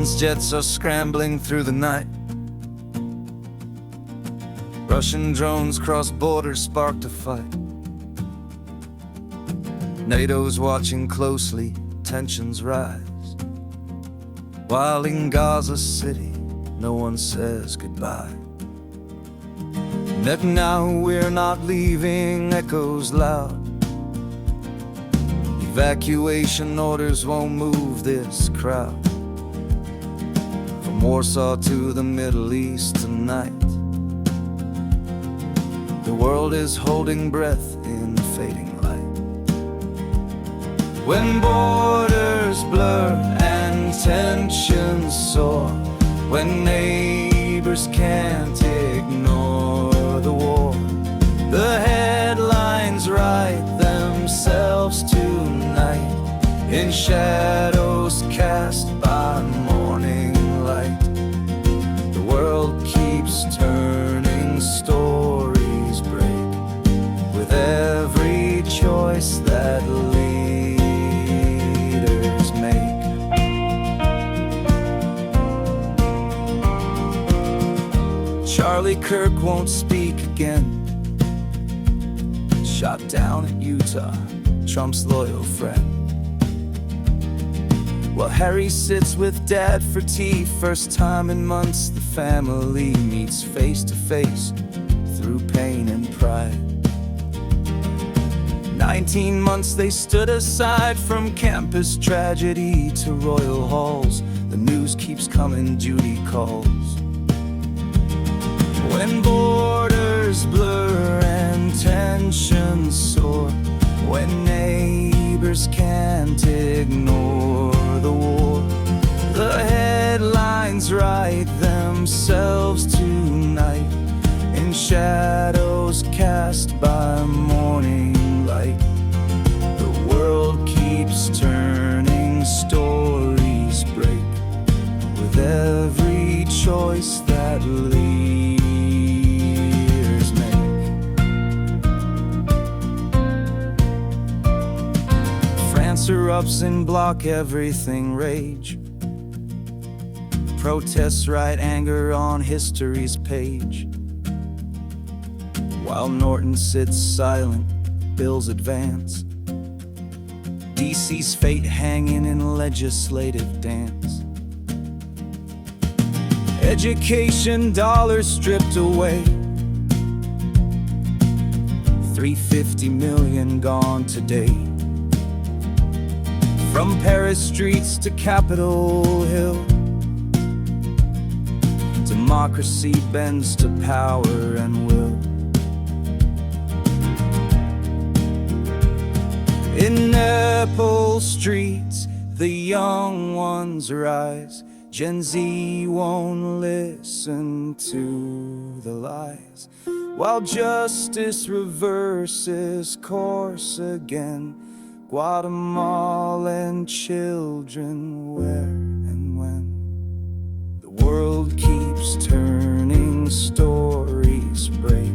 Defiance jets are scrambling through the night. Russian drones cross borders, sparked a fight. NATO's watching closely, tensions rise. While in Gaza City, no one says goodbye. Netanyahu, we're not leaving, echoes loud. Evacuation orders won't move this crowd. From Warsaw to the Middle East tonight, the world is holding breath in the fading light. When borders blur and tensions soar, when neighbors can't ignore the war, the headlines write themselves tonight in shadows cast by morning light. The world keeps turning, stories break with every choice that leaders make. Charlie Kirk won't speak again. Shot down in Utah, Trump's loyal friend. While Harry sits with Dad for tea, first time in months the family meets face to face through pain and pride. 19 months they stood aside, from campus tragedy to royal halls. The news keeps coming, duty calls. When borders blur and tensions soar, when neighbors can't ignore the war, the headlines write themselves tonight in shadows cast by morning light. The world keeps turning, stories break with every choice that leaders make. France erupts and block everything rage. Protests write anger on history's page. While Norton sits silent, bills advance. DC's fate hanging in legislative dance. Education dollars stripped away. 350 million gone today. From Paris streets to Capitol Hill, democracy bends to power and will. In Nepal streets, the young ones rise. Gen Z won't listen to the lies. While justice reverses course again, Guatemalan children where and when. The world keeps turning, stories break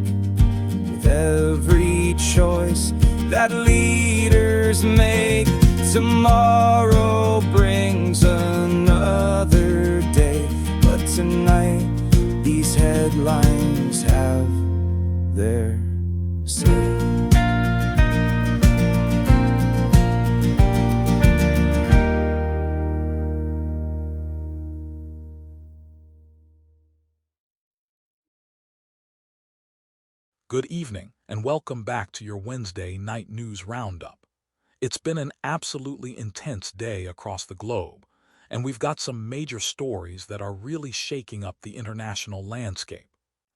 with every choice that leaders make. Tomorrow brings another day, but tonight these headlines have their say. Good evening, and welcome back to your Wednesday night news roundup. It's been an absolutely intense day across the globe, and we've got some major stories that are really shaking up the international landscape.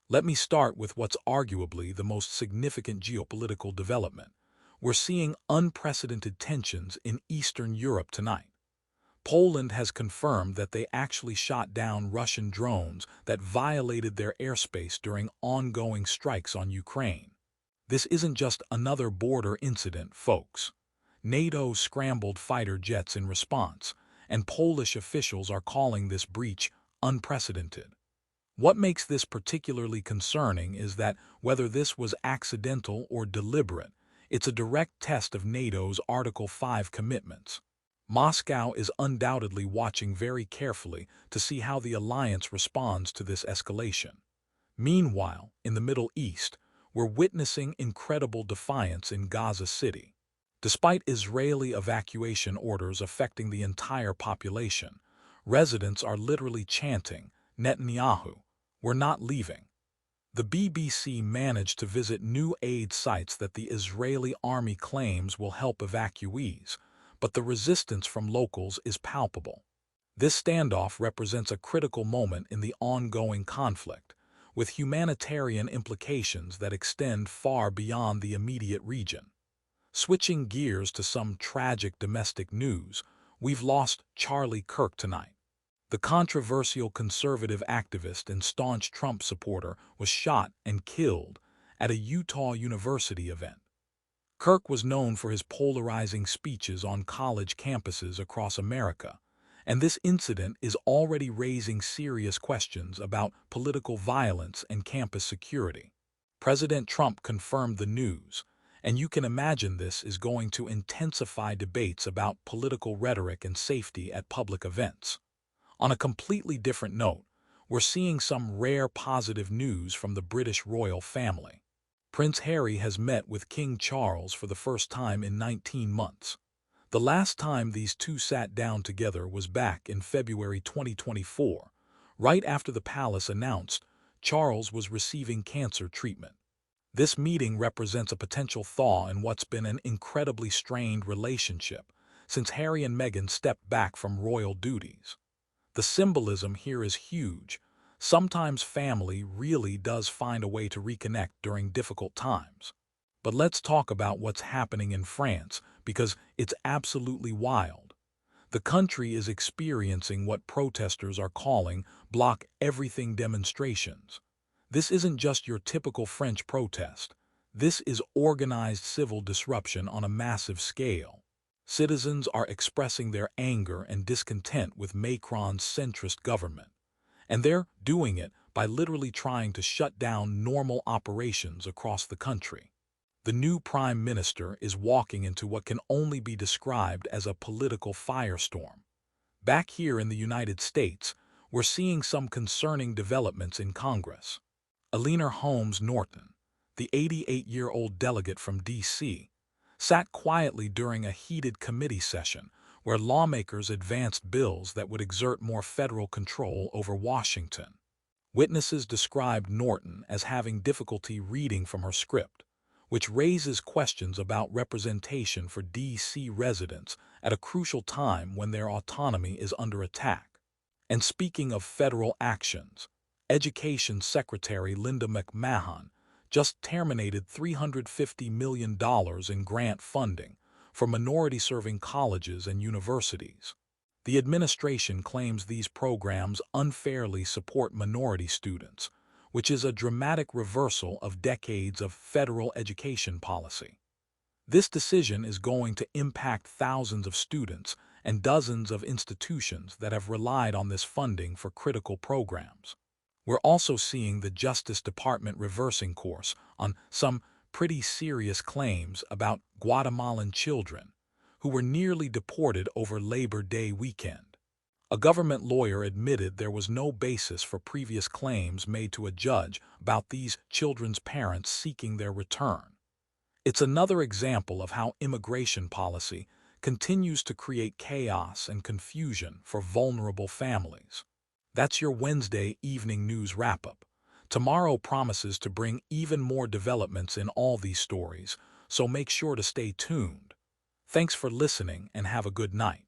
Let me start with what's arguably the most significant geopolitical development. We're seeing unprecedented tensions in Eastern Europe tonight. Poland has confirmed that they actually shot down Russian drones that violated their airspace during ongoing strikes on Ukraine. This isn't just another border incident, folks. NATO scrambled fighter jets in response, and Polish officials are calling this breach unprecedented. What makes this particularly concerning is that whether this was accidental or deliberate, it's a direct test of NATO's Article 5 commitments. Moscow is undoubtedly watching very carefully to see how the alliance responds to this escalation. Meanwhile, in the Middle East, we're witnessing incredible defiance in Gaza City. Despite Israeli evacuation orders affecting the entire population, residents are literally chanting, "Netanyahu, we're not leaving." The BBC managed to visit new aid sites that the Israeli army claims will help evacuees, but the resistance from locals is palpable. This standoff represents a critical moment in the ongoing conflict, with humanitarian implications that extend far beyond the immediate region. Switching gears to some tragic domestic news, we've lost Charlie Kirk tonight. The controversial conservative activist and staunch Trump supporter was shot and killed at a Utah University event. Kirk was known for his polarizing speeches on college campuses across America, and this incident is already raising serious questions about political violence and campus security. President Trump confirmed the news, and you can imagine this is going to intensify debates about political rhetoric and safety at public events. On a completely different note, we're seeing some rare positive news from the British royal family. Prince Harry has met with King Charles for the first time in 19 months. The last time these two sat down together was back in February 2024, right after the palace announced Charles was receiving cancer treatment. This meeting represents a potential thaw in what's been an incredibly strained relationship since Harry and Meghan stepped back from royal duties. The symbolism here is huge. Sometimes family really does find a way to reconnect during difficult times. But let's talk about what's happening in France, because it's absolutely wild. The country is experiencing what protesters are calling block everything demonstrations. This isn't just your typical French protest. This is organized civil disruption on a massive scale. Citizens are expressing their anger and discontent with Macron's centrist government, and they're doing it by literally trying to shut down normal operations across the country. The new prime minister is walking into what can only be described as a political firestorm. Back here in the United States, we're seeing some concerning developments in Congress. Eleanor Holmes Norton, the 88-year-old delegate from D.C., sat quietly during a heated committee session where lawmakers advanced bills that would exert more federal control over Washington. Witnesses described Norton as having difficulty reading from her script, which raises questions about representation for D.C. residents at a crucial time when their autonomy is under attack. And speaking of federal actions, Education Secretary Linda McMahon just terminated $350 million in grant funding for minority-serving colleges and universities. The administration claims these programs unfairly support minority students, which is a dramatic reversal of decades of federal education policy. This decision is going to impact thousands of students and dozens of institutions that have relied on this funding for critical programs. We're also seeing the Justice Department reversing course on some pretty serious claims about Guatemalan children who were nearly deported over Labor Day weekend. A government lawyer admitted there was no basis for previous claims made to a judge about these children's parents seeking their return. It's another example of how immigration policy continues to create chaos and confusion for vulnerable families. That's your Wednesday evening news wrap-up. Tomorrow promises to bring even more developments in all these stories, so make sure to stay tuned. Thanks for listening and have a good night.